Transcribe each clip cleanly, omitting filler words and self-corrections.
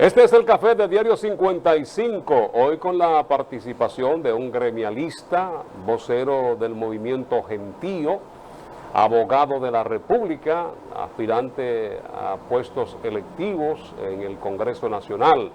Este es el café de Diario 55, hoy con la participación de un gremialista, vocero del movimiento Gentío, abogado de la República, aspirante a puestos electivos en el Congreso Nacional,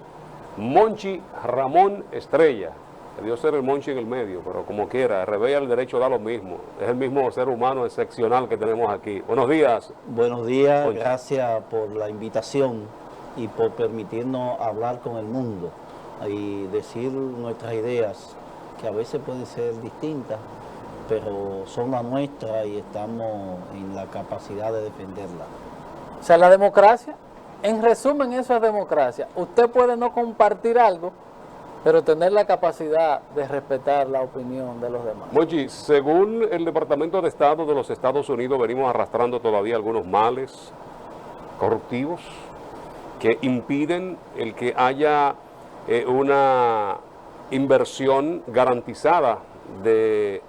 Monchi Ramón Estrella. Debió ser el Monchi en el medio, pero como quiera, revela el derecho da lo mismo. Es el mismo ser humano excepcional que tenemos aquí. Buenos días. Buenos días, Monchi. gracias por la invitación y por permitirnos hablar con el mundo y decir nuestras ideas, que a veces pueden ser distintas, pero son las nuestras y estamos en la capacidad de defenderlas. O sea, la democracia, en resumen, eso es democracia. Usted puede no compartir algo, pero tener la capacidad de respetar la opinión de los demás. Monchi, según el Departamento de Estado de los Estados Unidos, venimos arrastrando todavía algunos males corruptivos que impiden el que haya una inversión garantizada de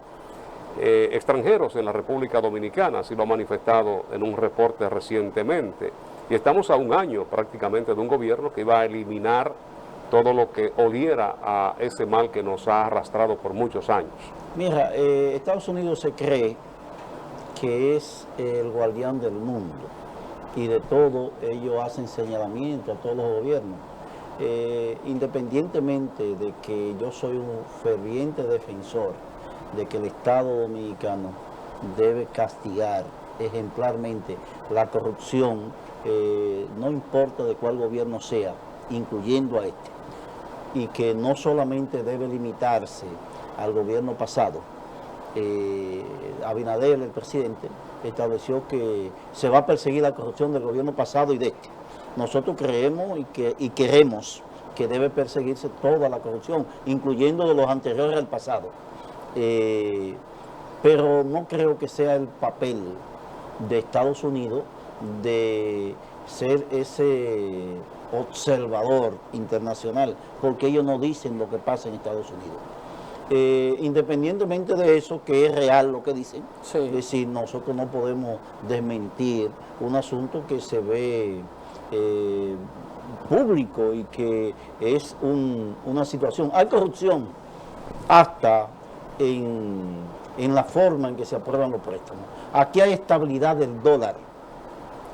extranjeros en la República Dominicana, así lo ha manifestado en un reporte recientemente. Y estamos a un año prácticamente de un gobierno que iba a eliminar todo lo que oliera a ese mal que nos ha arrastrado por muchos años. Mira, Estados Unidos se cree que es el guardián del mundo y de todo ellos hacen señalamiento a todos los gobiernos. Independientemente de que yo soy un ferviente defensor de que el Estado dominicano debe castigar ejemplarmente la corrupción, no importa de cuál gobierno sea, incluyendo a este, y que no solamente debe limitarse al gobierno pasado. Abinader, el presidente, estableció que se va a perseguir la corrupción del gobierno pasado y de este. Nosotros creemos y queremos que debe perseguirse toda la corrupción, incluyendo de los anteriores al pasado. Pero no creo que sea el papel de Estados Unidos de ser ese observador internacional, porque ellos no dicen lo que pasa en Estados Unidos. Independientemente de eso, que es real lo que dicen, Sí. es decir, nosotros no podemos desmentir un asunto que se ve público y que es una situación. Hay corrupción hasta en la forma en que se aprueban los préstamos. Aquí hay estabilidad del dólar,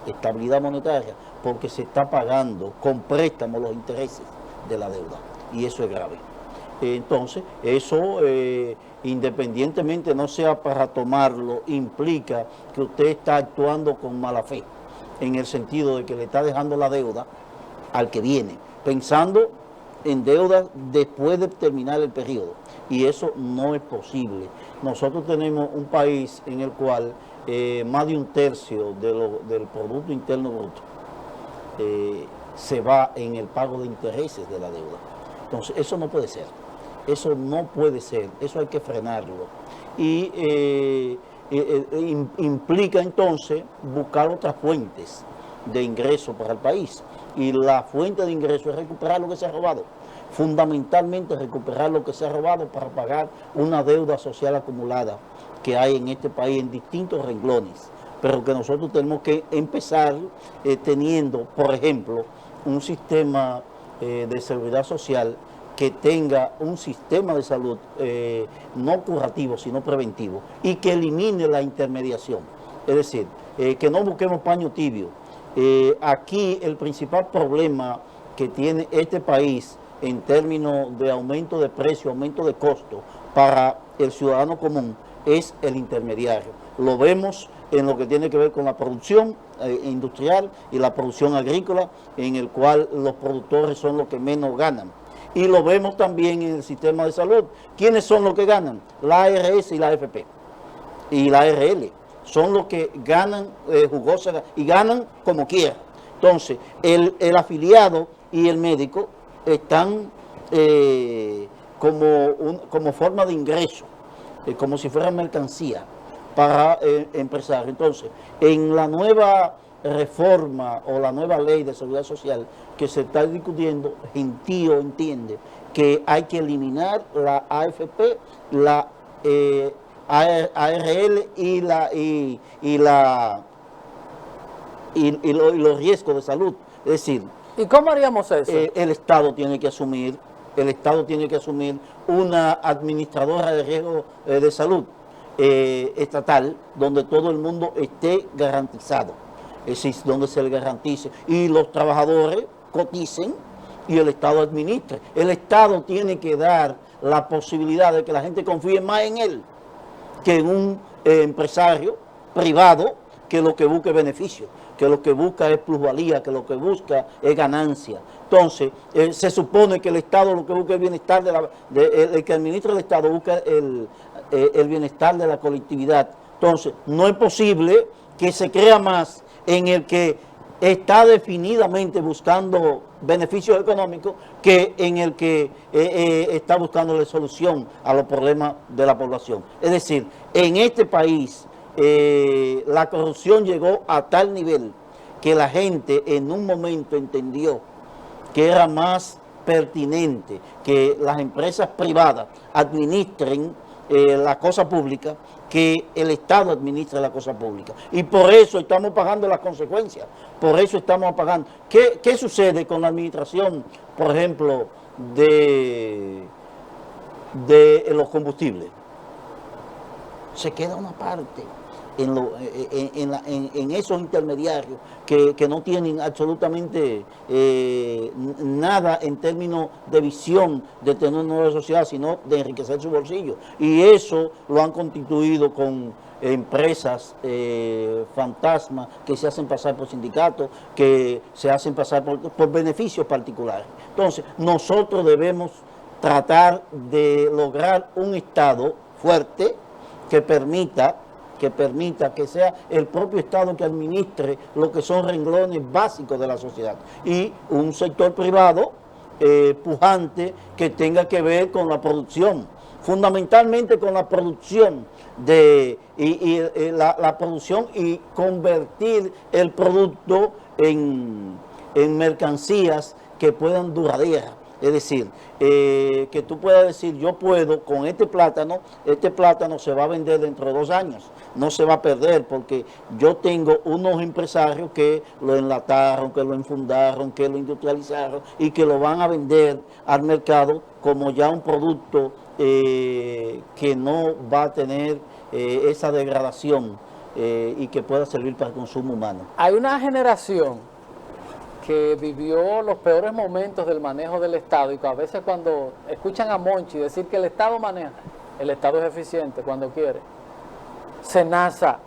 estabilidad monetaria, porque se está pagando con préstamos los intereses de la deuda, y eso es grave. Entonces, eso, independientemente no sea para tomarlo, implica que usted está actuando con mala fe, en el sentido de que le está dejando la deuda al que viene, pensando en deuda después de terminar el periodo, y eso no es posible. Nosotros tenemos un país en el cual más de un tercio del Producto Interno Bruto se va en el pago de intereses de la deuda. Entonces, eso no puede ser. Eso no puede ser, eso hay que frenarlo. Y implica entonces buscar otras fuentes de ingreso para el país. Y la fuente de ingreso es recuperar lo que se ha robado. Fundamentalmente recuperar lo que se ha robado para pagar una deuda social acumulada que hay en este país en distintos renglones. Pero que nosotros tenemos que empezar teniendo, por ejemplo, un sistema de seguridad social que tenga un sistema de salud no curativo, sino preventivo, y que elimine la intermediación. Es decir, que no busquemos paño tibio. Aquí el principal problema que tiene este país en términos de aumento de precio, aumento de costo para el ciudadano común es el intermediario. Lo vemos en lo que tiene que ver con la producción industrial y la producción agrícola, en el cual los productores son los que menos ganan. Y lo vemos también en el sistema de salud. ¿Quiénes son los que ganan? La ARS y la AFP y la ARL. Son los que ganan jugosa y ganan como quiera. Entonces, el afiliado y el médico están como forma de ingreso, como si fuera mercancía para empresarios. Entonces, en la nueva reforma o la nueva ley de seguridad social que se está discutiendo, Gentío entiende que hay que eliminar la AFP, la ARL y los riesgos de salud. Es decir, ¿Y cómo haríamos eso? El Estado tiene que asumir, una administradora de riesgo de salud estatal, donde todo el mundo esté garantizado, es decir, donde se le garantice, y los trabajadores coticen y el Estado administre. El Estado tiene que dar la posibilidad de que la gente confíe más en él que en un empresario privado que lo que busca es beneficio, que lo que busca es plusvalía, que lo que busca es ganancia. Entonces, se supone que el Estado lo que busca es el bienestar el que administra el Estado busca el bienestar de la colectividad. Entonces, no es posible que se crea más en el que está definidamente buscando beneficios económicos que en el que está buscando la solución a los problemas de la población. Es decir, en este país la corrupción llegó a tal nivel que la gente en un momento entendió que era más pertinente que las empresas privadas administren la cosa pública que el Estado administre la cosa pública. Y por eso estamos pagando las consecuencias, por eso estamos pagando. ¿Qué sucede con la administración, por ejemplo, de los combustibles? Se queda una parte en esos intermediarios que no tienen absolutamente nada en términos de visión de tener una nueva sociedad, sino de enriquecer su bolsillo. Y eso lo han constituido con empresas fantasmas que se hacen pasar por sindicatos, que se hacen pasar por beneficios particulares. Entonces, nosotros debemos tratar de lograr un Estado fuerte que permita que sea el propio Estado que administre lo que son renglones básicos de la sociedad, y un sector privado pujante que tenga que ver con la producción, fundamentalmente con la producción la producción y convertir el producto en mercancías que puedan duraderas. Es decir, que tú puedas decir, yo puedo con este plátano se va a vender dentro de 2 años, no se va a perder, porque yo tengo unos empresarios que lo enlataron, que lo enfundaron, que lo industrializaron y que lo van a vender al mercado como ya un producto que no va a tener esa degradación y que pueda servir para el consumo humano. Hay una generación que vivió los peores momentos del manejo del Estado, y que a veces cuando escuchan a Monchi decir que el Estado maneja, el Estado es eficiente cuando quiere. SENASA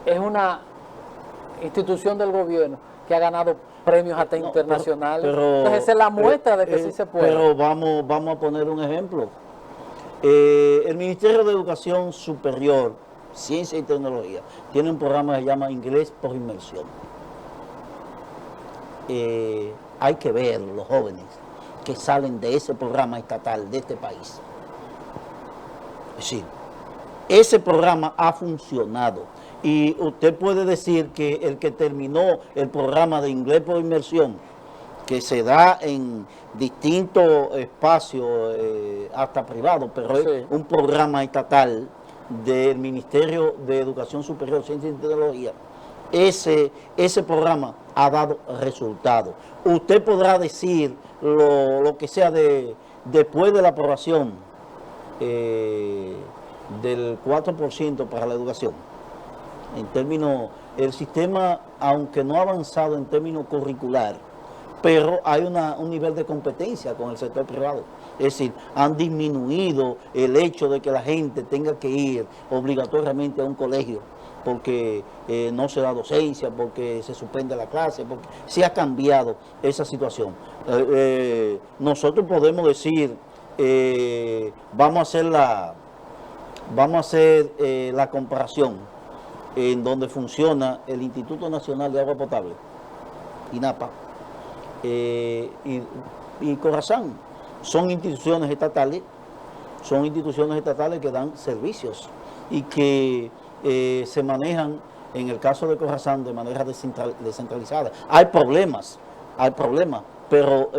es una institución del gobierno que ha ganado premios hasta internacionales. Entonces esa es la muestra de que sí se puede. Pero vamos a poner un ejemplo. El Ministerio de Educación Superior, Ciencia y Tecnología, tiene un programa que se llama Inglés por Inmersión. Hay que ver los jóvenes que salen de ese programa estatal de este país. Es decir, ese programa ha funcionado, y usted puede decir que el que terminó el programa de Inglés por Inmersión, que se da en distintos espacios, hasta privados, pero sí, es un programa estatal del Ministerio de Educación Superior, Ciencia y Tecnología, ese programa ha dado resultados. Usted podrá decir lo que sea después de la aprobación del 4% para la educación. En términos, el sistema, aunque no ha avanzado en términos curricular, pero hay un nivel de competencia con el sector privado. Es decir, han disminuido el hecho de que la gente tenga que ir obligatoriamente a un colegio porque no se da docencia, porque se suspende la clase, porque se ha cambiado esa situación. Nosotros podemos decir, vamos a hacer la comparación en donde funciona el Instituto Nacional de Agua Potable, INAPA, y Corazán. Son instituciones estatales que dan servicios y que se manejan, en el caso de Corazán, de manera descentralizada. Hay problemas, pero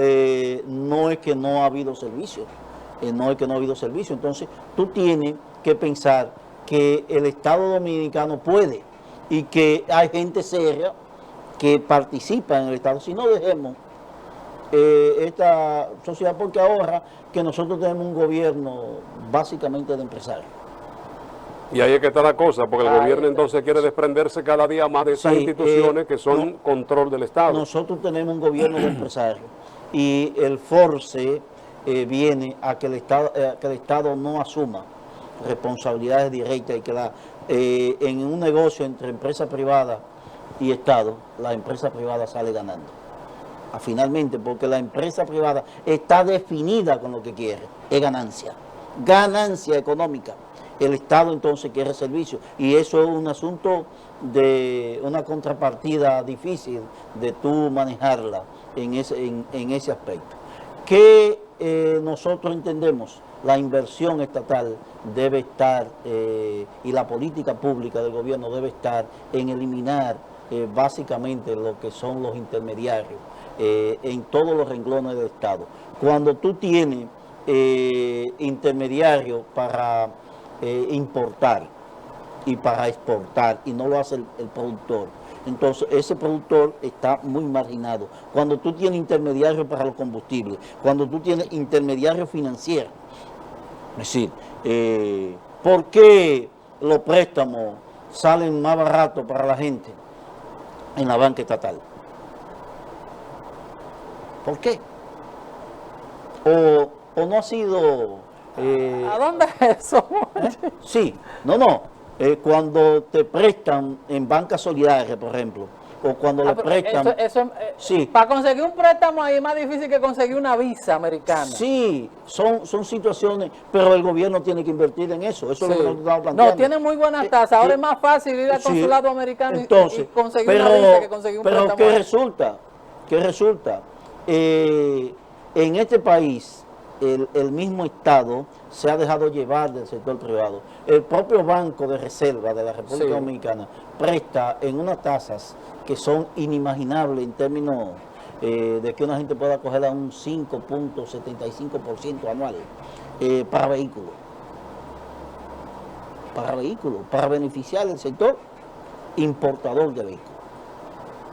no es que no ha habido servicio. Entonces, tú tienes que pensar que el Estado Dominicano puede, y que hay gente seria que participa en el Estado. Si no, dejemos esta sociedad, porque ahora que nosotros tenemos un gobierno básicamente de empresarios. Y ahí es que está la cosa, porque el Ahí gobierno está. entonces quiere desprenderse cada día más de esas Sí, instituciones que son no, control del Estado. Nosotros tenemos un gobierno de empresarios y el force viene a que el Estado no asuma responsabilidades directas y que en un negocio entre empresa privada y Estado, la empresa privada sale ganando. Finalmente, porque la empresa privada está definida con lo que quiere, es ganancia económica. El Estado entonces quiere servicio y eso es un asunto de una contrapartida difícil de tú manejarla en ese aspecto. Que nosotros entendemos, la inversión estatal debe estar y la política pública del gobierno debe estar en eliminar básicamente lo que son los intermediarios en todos los renglones del Estado. Cuando tú tienes intermediarios para importar y para exportar y no lo hace el productor, entonces ese productor está muy marginado. Cuando tú tienes intermediarios para los combustibles, cuando tú tienes intermediarios financieros, es decir, ¿por qué los préstamos salen más baratos para la gente en la banca estatal? ¿Por qué? ¿O no ha sido... ¿A dónde es eso? Sí, no. Cuando te prestan en banca solidaria, por ejemplo, o cuando le Pero prestan... sí. Para conseguir un préstamo ahí es más difícil que conseguir una visa americana. Sí, son situaciones, pero el gobierno tiene que invertir en eso. Eso Sí. es lo que nosotros estamos planteando. No, tienen muy buenas tasas. Ahora es más fácil ir al Sí. consulado americano Entonces, y conseguir una visa que conseguir un pero préstamo. ¿qué resulta? ¿Qué resulta? En este país, el mismo Estado se ha dejado llevar del sector privado. El propio Banco de Reserva de la República Sí. Dominicana presta en unas tasas que son inimaginables en términos de que una gente pueda coger a un 5.75% anual para vehículos. Para beneficiar el sector importador de vehículos.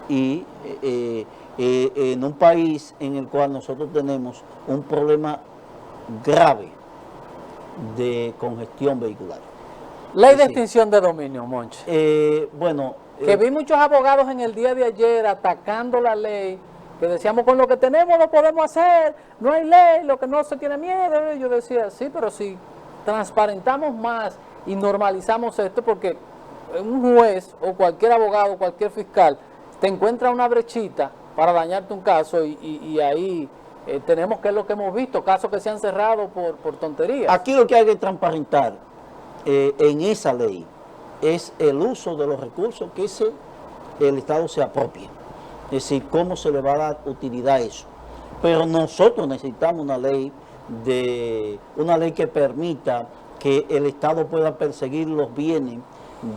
Y en un país en el cual nosotros tenemos un problema grave de congestión vehicular. Ley de Sí. extinción de dominio, Monchi. Que vi muchos abogados en el día de ayer atacando la ley, que decíamos con lo que tenemos lo podemos hacer, no hay ley, lo que no se tiene miedo. Yo decía, sí, pero si transparentamos más y normalizamos esto, porque un juez o cualquier abogado, cualquier fiscal, te encuentra una brechita para dañarte un caso y ahí tenemos que es lo que hemos visto, casos que se han cerrado por tonterías. Aquí lo que hay que transparentar en esa ley es el uso de los recursos que el Estado se apropie. Es decir, cómo se le va a dar utilidad a eso. Pero nosotros necesitamos una ley que permita que el Estado pueda perseguir los bienes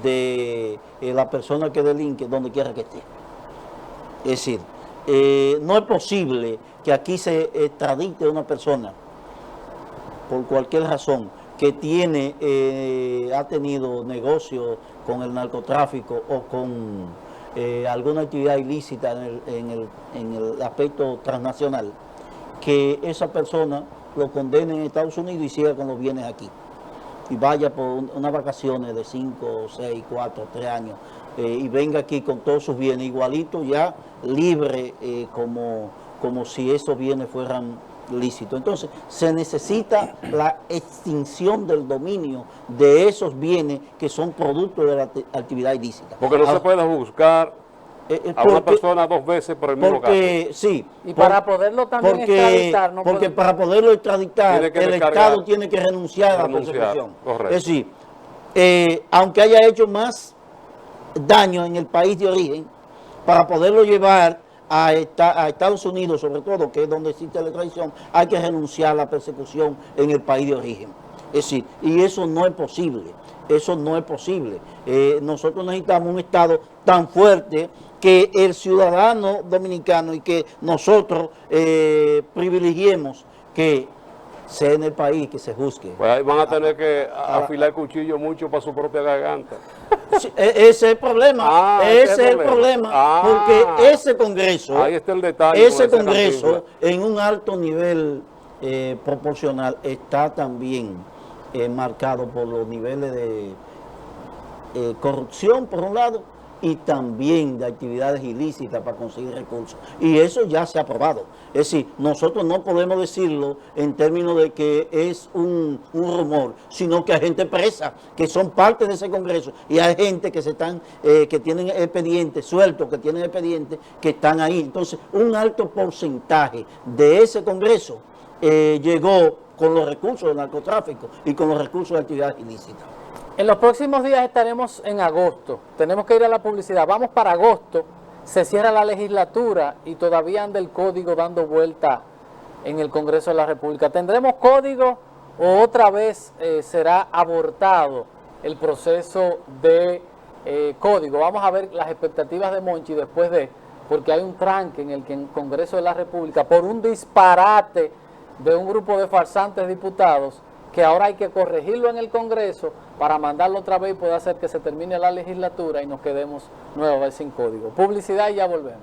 de la persona que delinque donde quiera que esté. Es decir, no es posible que aquí se extradite una persona por cualquier razón que ha tenido negocio con el narcotráfico o con alguna actividad ilícita en el aspecto transnacional, que esa persona lo condene en Estados Unidos y siga con los bienes aquí. Y vaya por unas vacaciones de 5, 6, 4, 3 años y venga aquí con todos sus bienes igualito ya libre como si esos bienes fueran lícitos. Entonces se necesita la extinción del dominio de esos bienes que son producto de la actividad ilícita. Porque no se puede buscar a una persona dos veces por el mismo caso. Sí. Y para poderlo también extraditar, no porque podemos. para poderlo extraditar, Tiene que el descargar, Estado tiene que renunciar a la persecución. Correcto. Es decir, aunque haya hecho más daño en el país de origen, para poderlo llevar a Estados Unidos, sobre todo, que es donde existe la extradición, hay que renunciar a la persecución en el país de origen. Es decir, y eso no es posible. Nosotros necesitamos un Estado tan fuerte que el ciudadano dominicano y que nosotros privilegiemos que sea en el país que se juzgue. Pues ahí van a tener que afilar el cuchillo mucho para su propia garganta. Sí, ese es el problema, ese es el problema, porque ese Congreso, ahí está el detalle ese con esa Congreso en un alto nivel proporcional está también marcado por los niveles de corrupción por un lado y también de actividades ilícitas para conseguir recursos. Y eso ya se ha aprobado. Es decir, nosotros no podemos decirlo en términos de que es un rumor, sino que hay gente presa, que son parte de ese Congreso, y hay gente que que tienen expedientes, sueltos, que tienen expedientes, que están ahí. Entonces, un alto porcentaje de ese Congreso llegó con los recursos del narcotráfico y con los recursos de actividades ilícitas. En los próximos días estaremos en agosto, tenemos que ir a la publicidad, vamos para agosto, se cierra la legislatura y todavía anda el código dando vuelta en el Congreso de la República. ¿Tendremos código o otra vez será abortado el proceso de código? Vamos a ver las expectativas de Monchi después porque hay un tranque en el Congreso de la República por un disparate de un grupo de farsantes diputados que ahora hay que corregirlo en el Congreso para mandarlo otra vez y poder hacer que se termine la legislatura y nos quedemos nueva vez sin código. Publicidad y ya volvemos.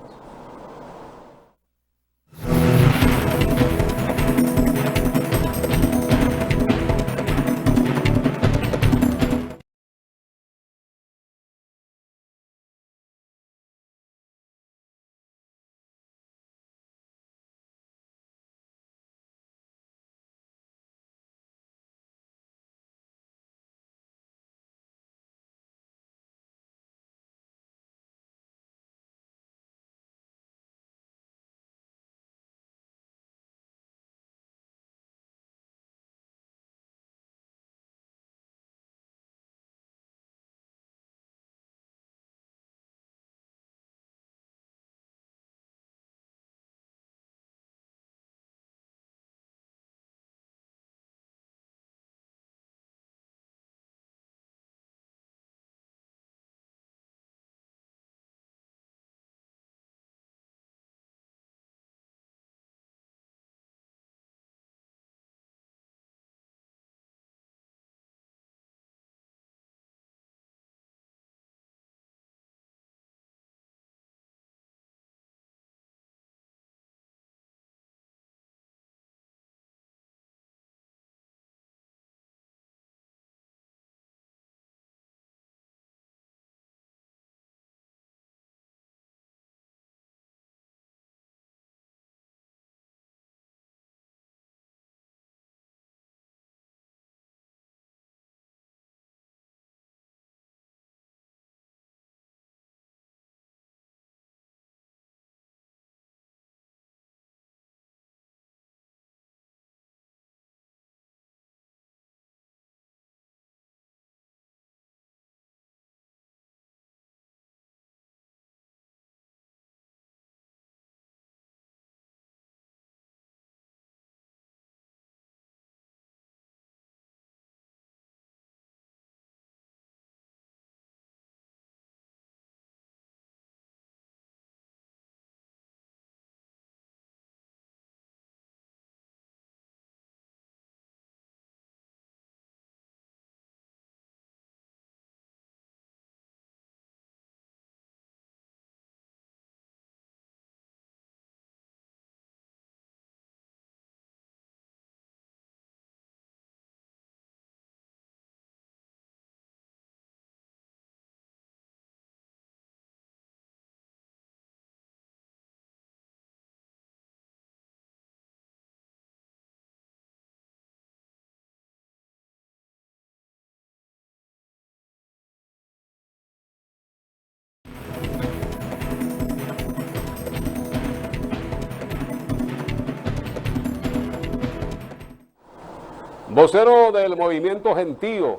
Vocero del Movimiento Gentío,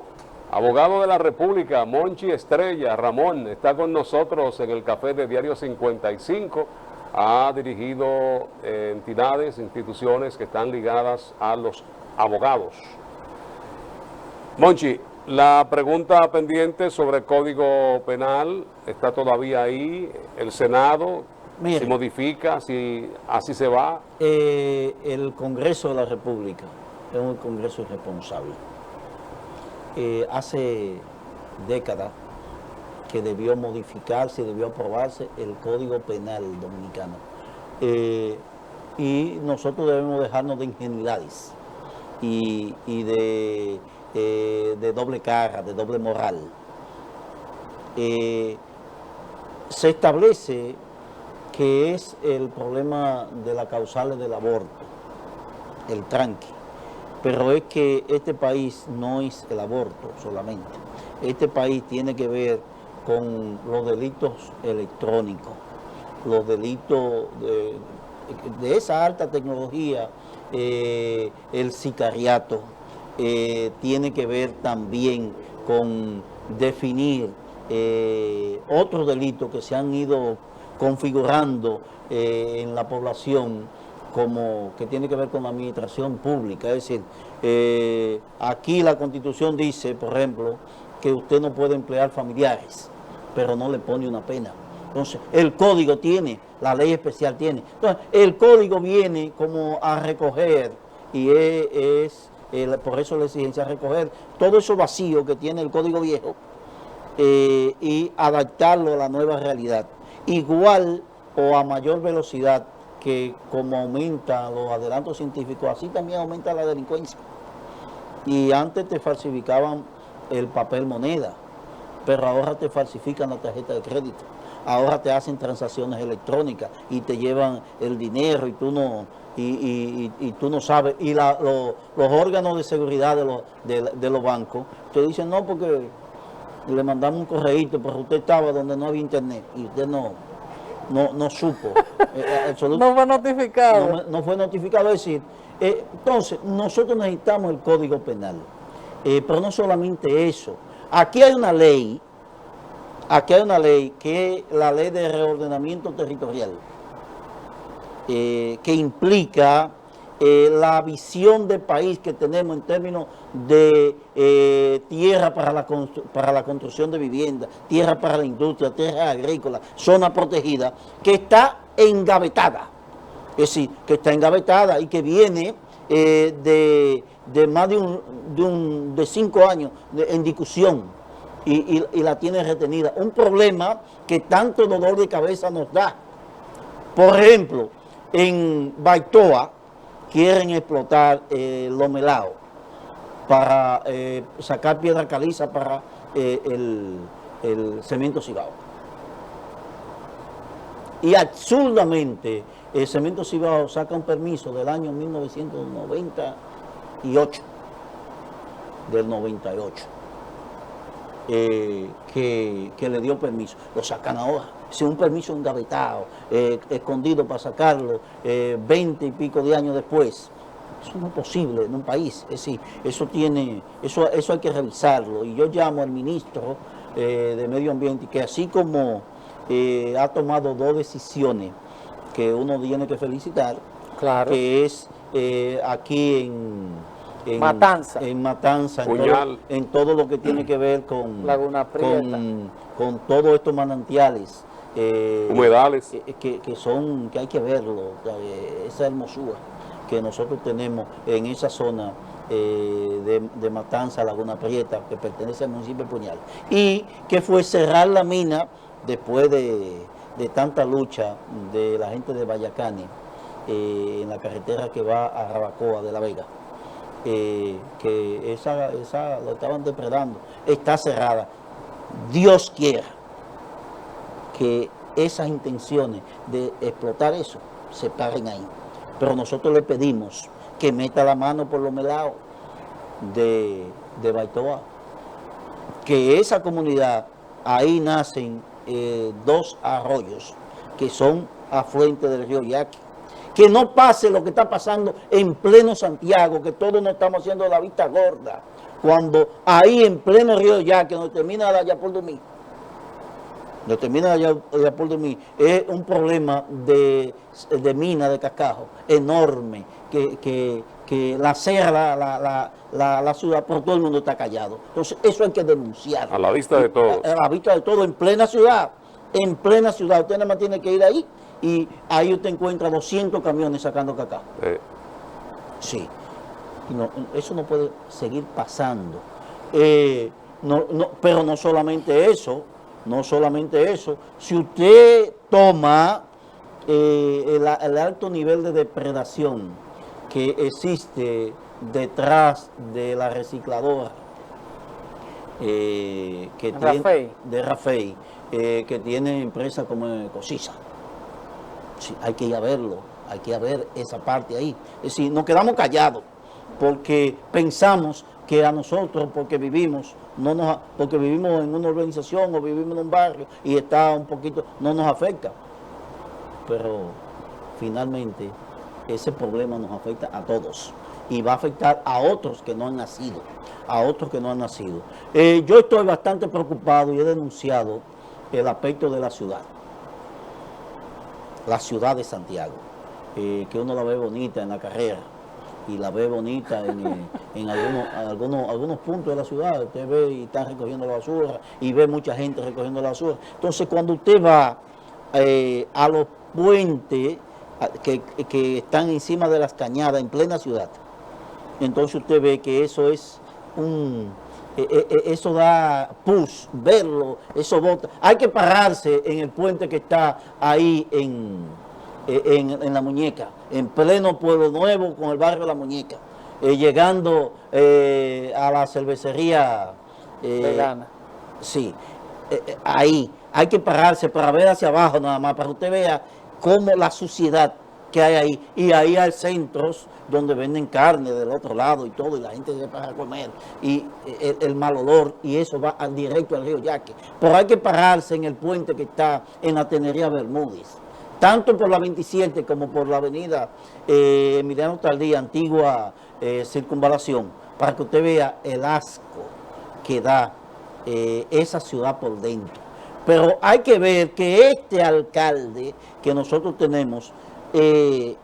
abogado de la República, Monchi Estrella, Ramón, está con nosotros en el café de Diario 55. Ha dirigido entidades, instituciones que están ligadas a los abogados. Monchi, la pregunta pendiente sobre el Código Penal está todavía ahí. El Senado, Mire, si modifica, si así se va. El Congreso de la República es un Congreso irresponsable. Hace décadas que debió modificarse, debió aprobarse el Código Penal dominicano. Y nosotros debemos dejarnos de ingenuidades y de doble cara, de doble moral. Se establece que es el problema de las causales del aborto, el tranque, pero es que este país no es el aborto solamente. Este país tiene que ver con los delitos electrónicos, los delitos de esa alta tecnología, el sicariato, tiene que ver también con definir otros delitos que se han ido configurando en la población, como que tiene que ver con la administración pública. Es decir, aquí la Constitución dice, por ejemplo, que usted no puede emplear familiares, pero no le pone una pena. Entonces, el código tiene, la ley especial tiene. Entonces, el código viene como a recoger, y por eso la exigencia, recoger todo eso vacío que tiene el código viejo y adaptarlo a la nueva realidad. Igual o a mayor velocidad que como aumentan los adelantos científicos, así también aumenta la delincuencia. Y antes te falsificaban el papel moneda, pero ahora te falsifican la tarjeta de crédito. Ahora te hacen transacciones electrónicas y te llevan el dinero y tú no, tú no sabes. Y los órganos de seguridad de los bancos te dicen, no, porque le mandamos un correíto, pero usted estaba donde no había internet y usted no supo. No fue notificado. No fue notificado. Es decir, entonces nosotros necesitamos el Código Penal. Pero no solamente eso. Aquí hay una ley que es la Ley de Reordenamiento Territorial, que implica la visión de país que tenemos en términos de tierra para la construcción de vivienda, tierra para la industria, tierra agrícola, zona protegida, que está engavetada. Es decir, que está engavetada y que viene de más de 5 años en discusión y la tiene retenida. Un problema que tanto dolor de cabeza nos da. Por ejemplo, en Baitoa quieren explotar los melaos para sacar piedra caliza para el cemento Cibao. Y absurdamente el cemento Cibao saca un permiso del año 1998, del 98, que le dio permiso. Lo sacan ahora, sin un permiso engavetado, escondido para sacarlo 20 y pico de años después. Eso no es posible en un país. Es decir, eso hay que revisarlo. Y yo llamo al ministro de Medio Ambiente, que así como ha tomado 2 decisiones que uno tiene que felicitar, claro, que es aquí en Matanza, en todo lo que tiene que ver con Laguna Prieta, con todos estos manantiales, humedales, que hay que verlo, esa hermosura que nosotros tenemos en esa zona de Matanza, Laguna Prieta, que pertenece al municipio de Puñal, y que fue cerrar la mina después de tanta lucha de la gente de Vallacane, en la carretera que va a Jarabacoa de La Vega, que esa lo estaban depredando, está cerrada. Dios quiera que esas intenciones de explotar eso se paren ahí, pero nosotros le pedimos que meta la mano por los melaos de Baitoa, que esa comunidad, ahí nacen 2 arroyos que son afluentes del río Yaqui. Que no pase lo que está pasando en pleno Santiago, que todos nos estamos haciendo la vista gorda, cuando ahí en pleno río Yaqui, donde termina la Yapol-Dumí, es un problema de mina de cascajo enorme, que lacera la ciudad, pero todo el mundo está callado. Entonces eso hay que denunciarlo. a la vista de todos. A la vista de todos, en plena ciudad. Usted nada más tiene que ir ahí y ahí usted encuentra 200 camiones sacando cacao. Sí. No, eso no puede seguir pasando. Pero no solamente eso, No solamente eso, si usted toma el alto nivel de depredación que existe detrás de la recicladora de Rafey, que tiene empresas como Cosisa. Sí, hay que ir a verlo, hay que ir a ver esa parte ahí. Es decir, nos quedamos callados porque pensamos que a nosotros, porque vivimos en una urbanización o vivimos en un barrio y está un poquito, no nos afecta. Pero finalmente ese problema nos afecta a todos y va a afectar a otros que no han nacido, yo estoy bastante preocupado y he denunciado el aspecto de la ciudad de Santiago, que uno la ve bonita en la carrera y la ve bonita en algunos puntos de la ciudad. Usted ve y están recogiendo la basura y ve mucha gente recogiendo la basura. Entonces, cuando usted va a los puentes que están encima de las cañadas en plena ciudad, entonces usted ve que eso es eso da pus, verlo, eso bota. Hay que pararse en el puente que está ahí en La Muñeca, en pleno Pueblo Nuevo con el barrio La Muñeca, llegando a la cervecería vegana. Sí, ahí hay que pararse para ver hacia abajo nada más, para que usted vea cómo la suciedad que hay ahí, y ahí hay centros donde venden carne del otro lado y todo, y la gente se para a comer, y el mal olor, y eso va directo al río Yaque. Pero hay que pararse en el puente que está en la Tenería Bermúdez, tanto por la 27 como por la avenida Emiliano Tardía, antigua circunvalación, para que usted vea el asco que da esa ciudad por dentro. Pero hay que ver que este alcalde que nosotros tenemos, y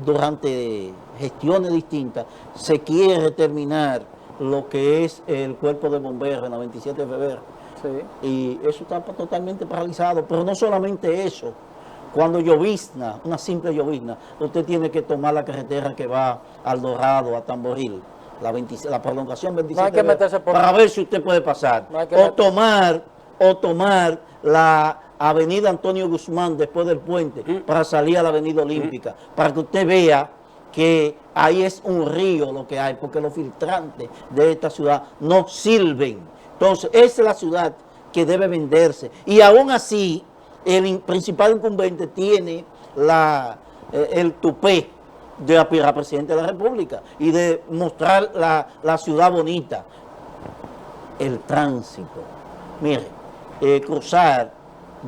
durante gestiones distintas, se quiere terminar lo que es el cuerpo de bomberos en la 27 de febrero. Sí. Y eso está totalmente paralizado. Pero no solamente eso. Cuando llovizna, una simple llovizna, usted tiene que tomar la carretera que va al Dorado, a Tamboril, la prolongación 27 no hay que meterse por para ver si usted puede pasar. No hay que o tomar la avenida Antonio Guzmán después del puente para salir a la avenida Olímpica, para que usted vea que ahí es un río lo que hay, porque los filtrantes de esta ciudad no sirven. Entonces, esa es la ciudad que debe venderse. Y aún así, el principal incumbente tiene el tupé de aspirar a presidente de la República y de mostrar la ciudad bonita. El tránsito. Mire, cruzar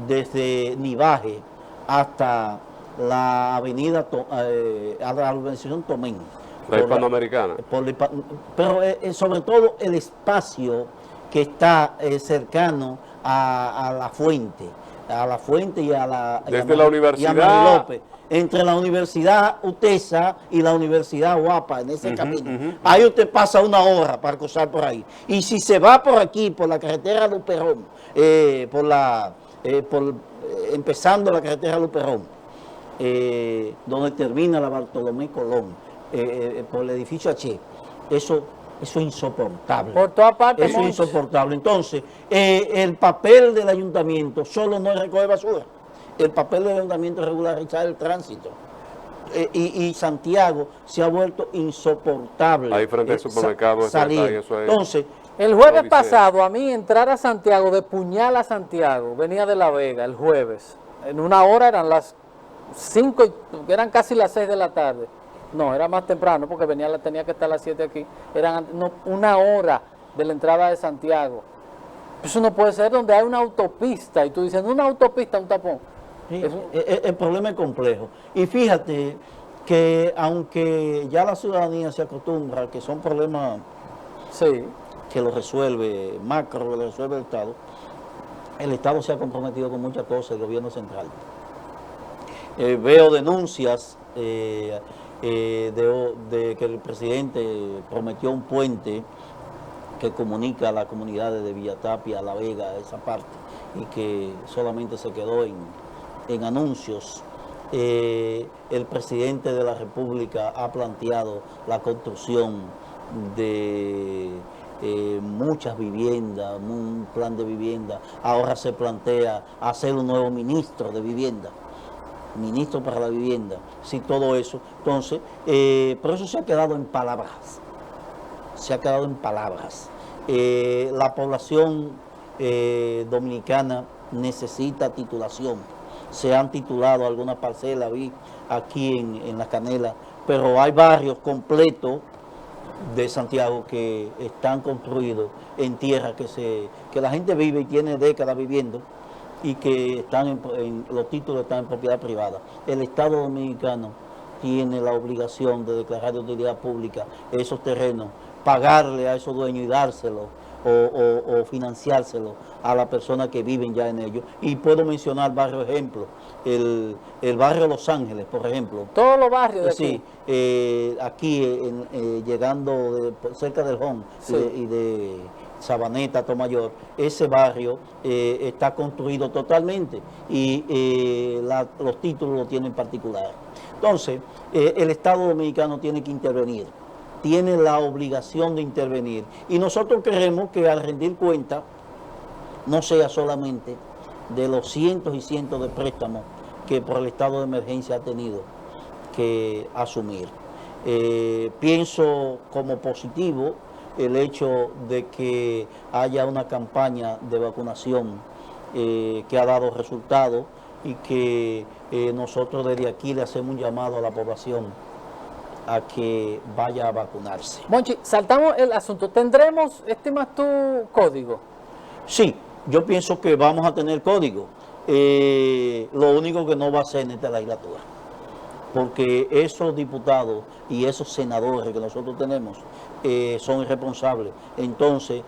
desde Nivaje hasta la avenida, a la urbanización Tomén. La Hispanoamericana. Pero sobre todo el espacio que está cercano a la fuente y a la... Desde la universidad. Y a María López. Entre la Universidad UTESA y la Universidad Guapa, en ese camino. Ahí usted pasa una hora para cruzar por ahí. Y si se va por aquí, por la carretera Luperón, empezando la carretera Luperón, donde termina la Bartolomé Colón, por el edificio H, eso es insoportable. Por todas partes. Eso es insoportable. Entonces, el papel del ayuntamiento solo no es recoger basura. El papel del ayuntamiento es regularizar el tránsito. Y Santiago se ha vuelto insoportable. Ahí frente al supermercado. Salir. Entonces, el jueves pasado, a mí entrar a Santiago, de Puñal a Santiago, venía de La Vega el jueves. En una hora eran las 5, eran casi las 6 de la tarde. No, era más temprano porque tenía que estar a las 7 aquí. Eran una hora de la entrada de Santiago. Eso no puede ser donde hay una autopista y tú dices, una autopista, un tapón. Sí, el problema es complejo. Y fíjate que aunque ya la ciudadanía se acostumbra que son problemas que lo resuelve macro, que lo resuelve el Estado se ha comprometido con muchas cosas, el gobierno central. Veo denuncias de que el presidente prometió un puente que comunica a las comunidades de Villatapia, La Vega, esa parte, y que solamente se quedó en anuncios. El presidente de la República ha planteado la construcción de muchas viviendas, un plan de vivienda. Ahora se plantea hacer un nuevo ministro de vivienda, ministro para la vivienda, sí, todo eso. Entonces, pero eso se ha quedado en palabras, se ha quedado en palabras. La población dominicana necesita titulación. Se han titulado algunas parcelas, vi aquí en La Canela, pero hay barrios completos de Santiago que están construidos en tierra que la gente vive y tiene décadas viviendo y que están los títulos están en propiedad privada. El Estado Dominicano tiene la obligación de declarar de utilidad pública esos terrenos, pagarle a esos dueños y dárselos o financiárselo a las personas que viven ya en ellos. Y puedo mencionar varios ejemplos. El barrio Los Ángeles, por ejemplo. Todos los barrios de aquí. Sí, aquí llegando cerca del Home, sí, y de Sabaneta, Tomayor, ese barrio está construido totalmente y los títulos lo tienen particular. Entonces, el Estado Dominicano tiene que intervenir, tiene la obligación de intervenir, y nosotros queremos que al rendir cuenta no sea solamente de los cientos y cientos de préstamos que por el estado de emergencia ha tenido que asumir. Pienso como positivo el hecho de que haya una campaña de vacunación que ha dado resultados y que nosotros desde aquí le hacemos un llamado a la población a que vaya a vacunarse. Monchi, saltamos el asunto. ¿Tendremos, estimas tú, código? Sí, yo pienso que vamos a tener código. Lo único que no va a ser en esta legislatura, porque esos diputados y esos senadores que nosotros tenemos son irresponsables. Entonces,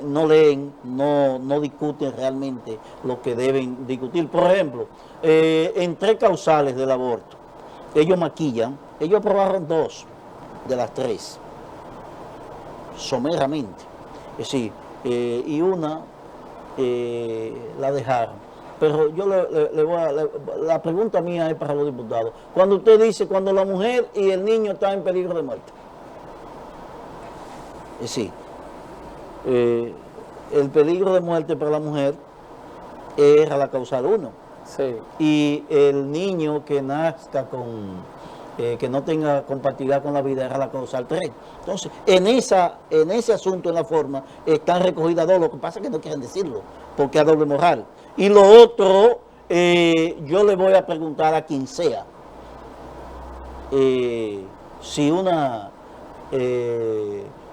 no leen, no discuten realmente lo que deben discutir. Por ejemplo, en 3 causales del aborto, ellos maquillan, ellos aprobaron 2 de las 3, someramente. Es decir, y una la dejaron. Pero yo la pregunta mía es para los diputados. Cuando usted dice, cuando la mujer y el niño están en peligro de muerte. Sí, el peligro de muerte para la mujer era la causal 1. Sí. Y el niño que nazca que no tenga compatibilidad con la vida era la causal 3. Entonces, en ese asunto, en la forma, están recogidas 2. Lo que pasa es que no quieren decirlo, porque es doble moral. Y lo otro, yo le voy a preguntar a quien sea,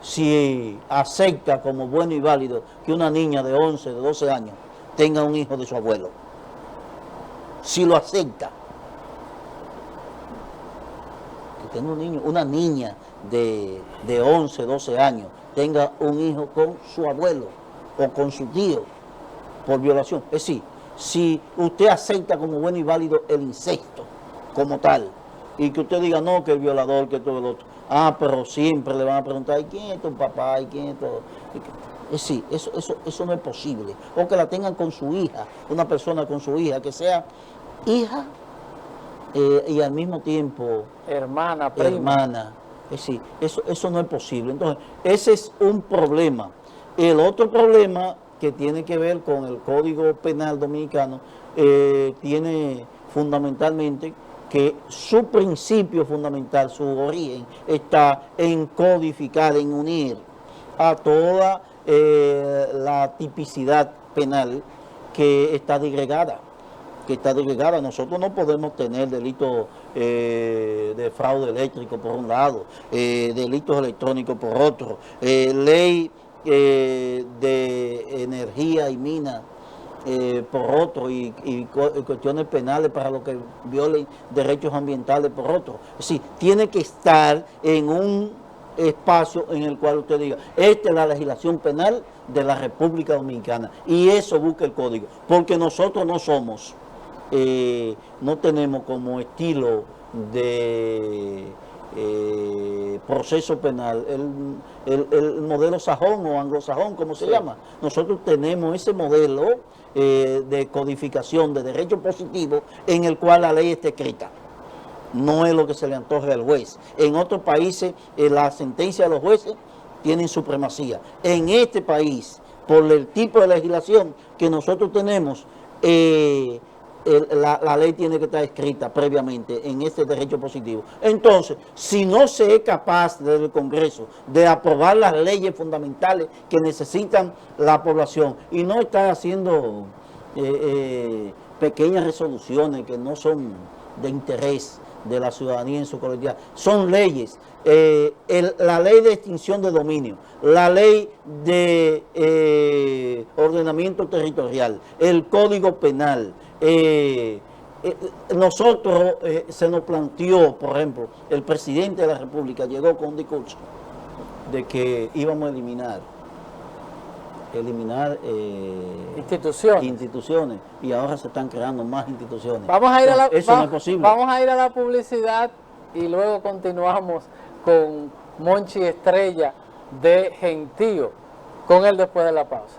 si acepta como bueno y válido que una niña de 11, de 12 años tenga un hijo de su abuelo. Si lo acepta. Que tenga un niño, una niña de 11, 12 años tenga un hijo con su abuelo o con su tío por violación. Es decir, si usted acepta como bueno y válido el incesto como tal, y que usted diga no, que el violador, que todo el otro, pero siempre le van a preguntar, ¿y quién es tu papá? ¿Y quién es todo? Es decir, eso no es posible. O que la tengan con su hija, una persona con su hija, que sea hija y al mismo tiempo hermana, prima. Hermana. Es decir, eso no es posible. Entonces, ese es un problema. El otro problema que tiene que ver con el Código Penal Dominicano tiene fundamentalmente que su principio fundamental, su origen, está en codificar, en unir a toda la tipicidad penal que está disgregada. Nosotros no podemos tener delitos de fraude eléctrico por un lado, delitos electrónicos por otro, ley de energía y mina por otro, y cuestiones penales para los que violen derechos ambientales por otro. Es decir, tiene que estar en un espacio en el cual usted diga, esta es la legislación penal de la República Dominicana, y eso busca el código, porque nosotros no somos, no tenemos como estilo de proceso penal el modelo sajón o anglosajón, como se llama. Nosotros tenemos ese modelo de codificación de derecho positivo en el cual la ley está escrita. No es lo que se le antoje al juez. En otros países la sentencia de los jueces tienen supremacía. En este país, por el tipo de legislación que nosotros tenemos, la ley tiene que estar escrita previamente en este derecho positivo. Entonces, si no se es capaz desde el Congreso de aprobar las leyes fundamentales que necesitan la población y no estar haciendo pequeñas resoluciones que no son de interés de la ciudadanía en su colectividad, son leyes. La ley de extinción de dominio, la ley de ordenamiento territorial, el Código Penal. Nosotros se nos planteó, por ejemplo, el presidente de la República llegó con un discurso de que íbamos a eliminar instituciones y ahora se están creando más instituciones. Eso no es posible. Vamos a ir a la publicidad y luego continuamos con Monchi Estrella de Gentío, con él después de la pausa.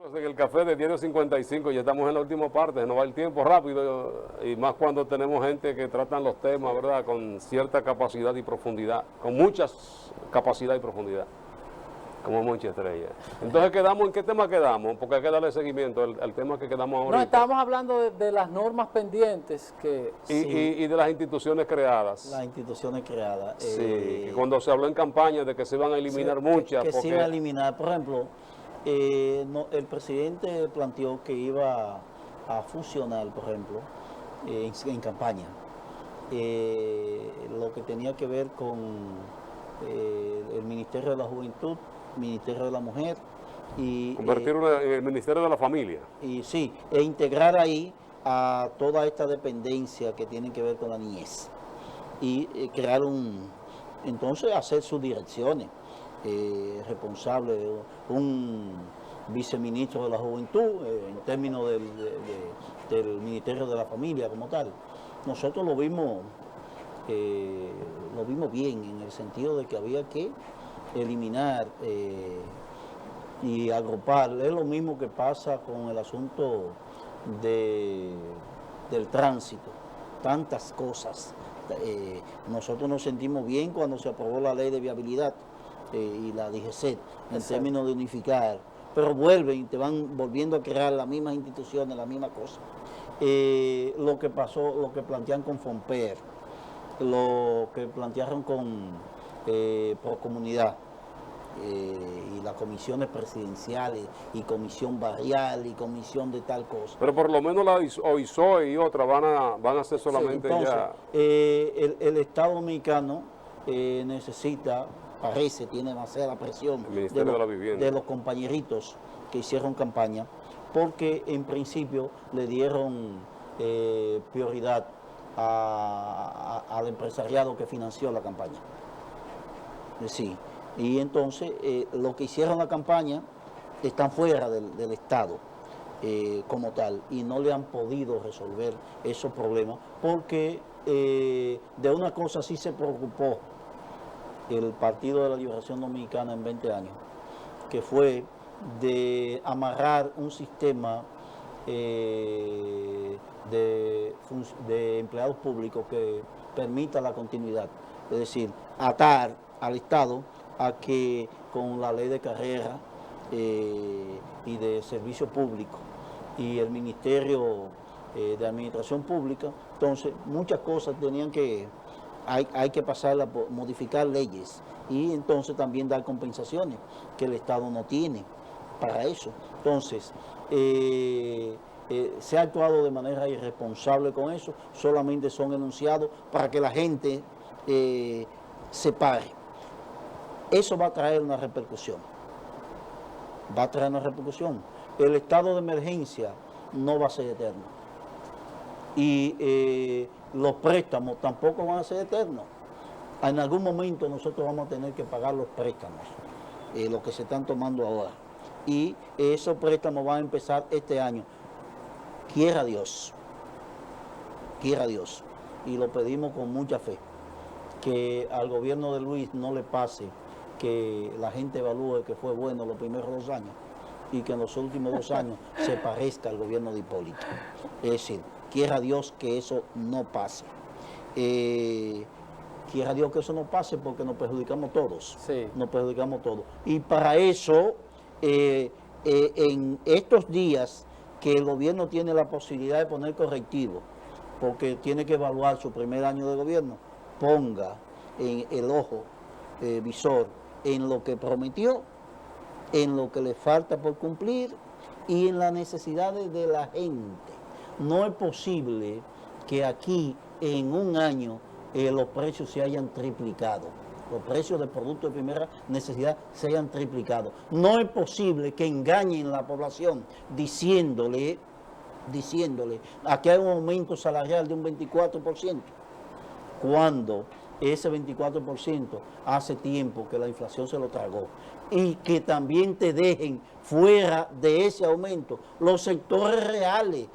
En el café de 10:55 ya estamos en la última parte, se nos va el tiempo rápido y más cuando tenemos gente que tratan los temas, ¿verdad?, con cierta capacidad y profundidad, con muchas capacidad y profundidad, como Monchi Estrella. Entonces, ¿en qué tema quedamos? Porque hay que darle seguimiento al tema que quedamos ahora. No, estábamos hablando de las normas pendientes que... Y de las instituciones creadas. Las instituciones creadas. Sí, que cuando se habló en campaña de que se iban a eliminar muchas. Que se iban a eliminar, por ejemplo, el presidente planteó que iba a fusionar, por ejemplo, en campaña, lo que tenía que ver con el Ministerio de la Juventud, Ministerio de la Mujer y... Convertirlo en el Ministerio de la Familia. Y sí, e integrar ahí a toda esta dependencia que tiene que ver con la niñez y crear entonces hacer sus direcciones. Responsable, un viceministro de la Juventud, en términos del Ministerio de la Familia como tal. Nosotros lo vimos bien, en el sentido de que había que eliminar y agrupar. Es lo mismo que pasa con el asunto del tránsito, tantas cosas. Nosotros nos sentimos bien cuando se aprobó la ley de viabilidad y la DGCET, en términos de unificar, pero vuelven y te van volviendo a crear las mismas instituciones, la misma cosa. Lo que pasó, lo que plantean con FONPER, lo que plantearon con Procomunidad, y las comisiones presidenciales, y comisión barrial, y comisión de tal cosa. Pero por lo menos la OISOE y otras van a ser solamente sí, entonces, ya... el Estado Dominicano necesita... Parece, tiene demasiada presión de los compañeritos que hicieron campaña, porque en principio le dieron prioridad al empresariado que financió la campaña. Sí, y entonces los que hicieron la campaña están fuera del Estado como tal y no le han podido resolver esos problemas, porque de una cosa sí se preocupó el Partido de la Liberación Dominicana en 20 años, que fue de amarrar un sistema de empleados públicos que permita la continuidad, es decir, atar al Estado a que con la ley de carrera y de servicio público y el Ministerio de Administración Pública, entonces muchas cosas tenían que... Hay que pasarla por modificar leyes y entonces también dar compensaciones que el Estado no tiene para eso. Entonces, se ha actuado de manera irresponsable con eso, solamente son enunciados para que la gente se pare. Eso va a traer una repercusión. El estado de emergencia no va a ser eterno. Y los préstamos tampoco van a ser eternos. En algún momento nosotros vamos a tener que pagar los préstamos, los que se están tomando ahora. Y esos préstamos van a empezar este año. Quiera Dios, y lo pedimos con mucha fe, que al gobierno de Luis no le pase que la gente evalúe que fue bueno los primeros 2 años y que en los últimos 2 años se parezca al gobierno de Hipólito. Es decir, quiera Dios que eso no pase. Quiera Dios que eso no pase porque nos perjudicamos todos. Sí. Nos perjudicamos todos. Y para eso, en estos días que el gobierno tiene la posibilidad de poner correctivos, porque tiene que evaluar su primer año de gobierno, ponga en el ojo visor en lo que prometió, en lo que le falta por cumplir y en las necesidades de la gente. No es posible que aquí en un año los precios se hayan triplicado, los precios de productos de primera necesidad se hayan triplicado. No es posible que engañen a la población diciéndole aquí hay un aumento salarial de un 24%, cuando ese 24% hace tiempo que la inflación se lo tragó, y que también te dejen fuera de ese aumento los sectores reales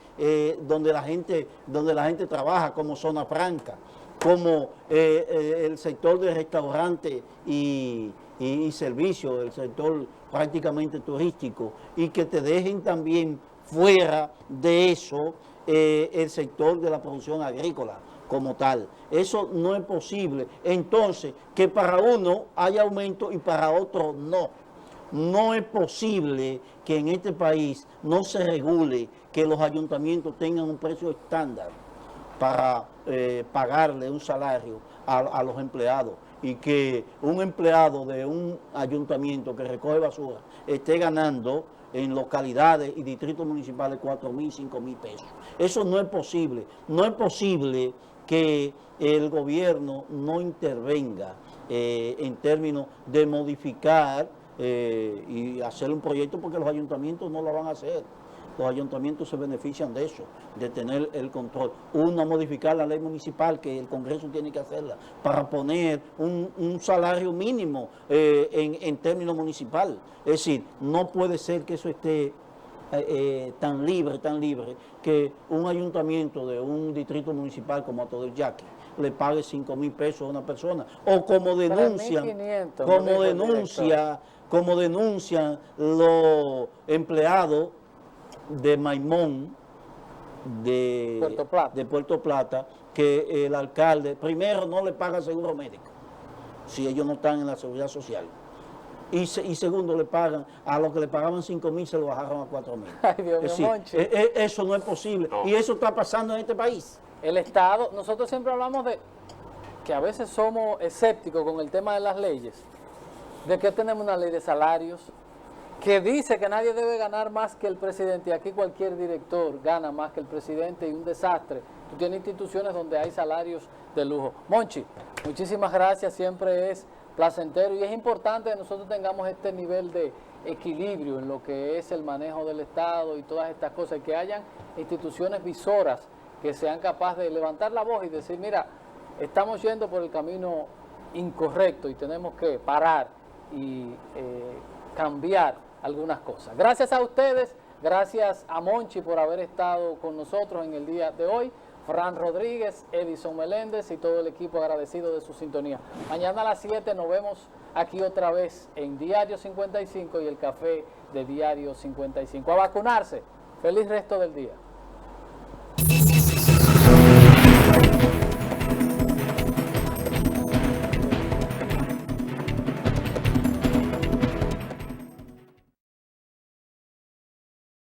donde la gente trabaja, como zona franca, como el sector de restaurante y servicios, el sector prácticamente turístico, y que te dejen también fuera de eso el sector de la producción agrícola como tal. Eso no es posible. Entonces, que para uno haya aumento y para otro no. No es posible que en este país no se regule que los ayuntamientos tengan un precio estándar para pagarle un salario a los empleados, y que un empleado de un ayuntamiento que recoge basura esté ganando en localidades y distritos municipales 4.000, 5.000 pesos. Eso no es posible. No es posible que el gobierno no intervenga en términos de modificar y hacer un proyecto, porque los ayuntamientos no lo van a hacer. Los ayuntamientos se benefician de eso, de tener el control. Uno, modificar la ley municipal, que el Congreso tiene que hacerla, para poner un salario mínimo en términos municipal. Es decir, no puede ser que eso esté tan libre, que un ayuntamiento de un distrito municipal como Hato del Yaqui le pague 5.000 pesos a una persona, o como denuncian los empleados de Maimón, de Puerto Plata, que el alcalde, primero, no le paga seguro médico, si ellos no están en la seguridad social. Y segundo, le pagan, a los que le pagaban 5.000 se lo bajaron a 4.000. Ay, Dios mío, Monchi. Eso no es posible. No. Y eso está pasando en este país. El Estado, nosotros siempre hablamos de que a veces somos escépticos con el tema de las leyes, de que tenemos una ley de salarios que dice que nadie debe ganar más que el presidente, y aquí cualquier director gana más que el presidente, y un desastre. Tú tienes instituciones donde hay salarios de lujo. Monchi, muchísimas gracias, siempre es placentero, y es importante que nosotros tengamos este nivel de equilibrio en lo que es el manejo del Estado y todas estas cosas, y que hayan instituciones visoras que sean capaces de levantar la voz y decir, mira, estamos yendo por el camino incorrecto y tenemos que parar y cambiar algunas cosas. Gracias a ustedes, gracias a Monchi por haber estado con nosotros en el día de hoy, Fran Rodríguez, Edison Meléndez y todo el equipo agradecido de su sintonía. Mañana a las 7 nos vemos aquí otra vez en Diario 55 y el café de Diario 55. A vacunarse. Feliz resto del día.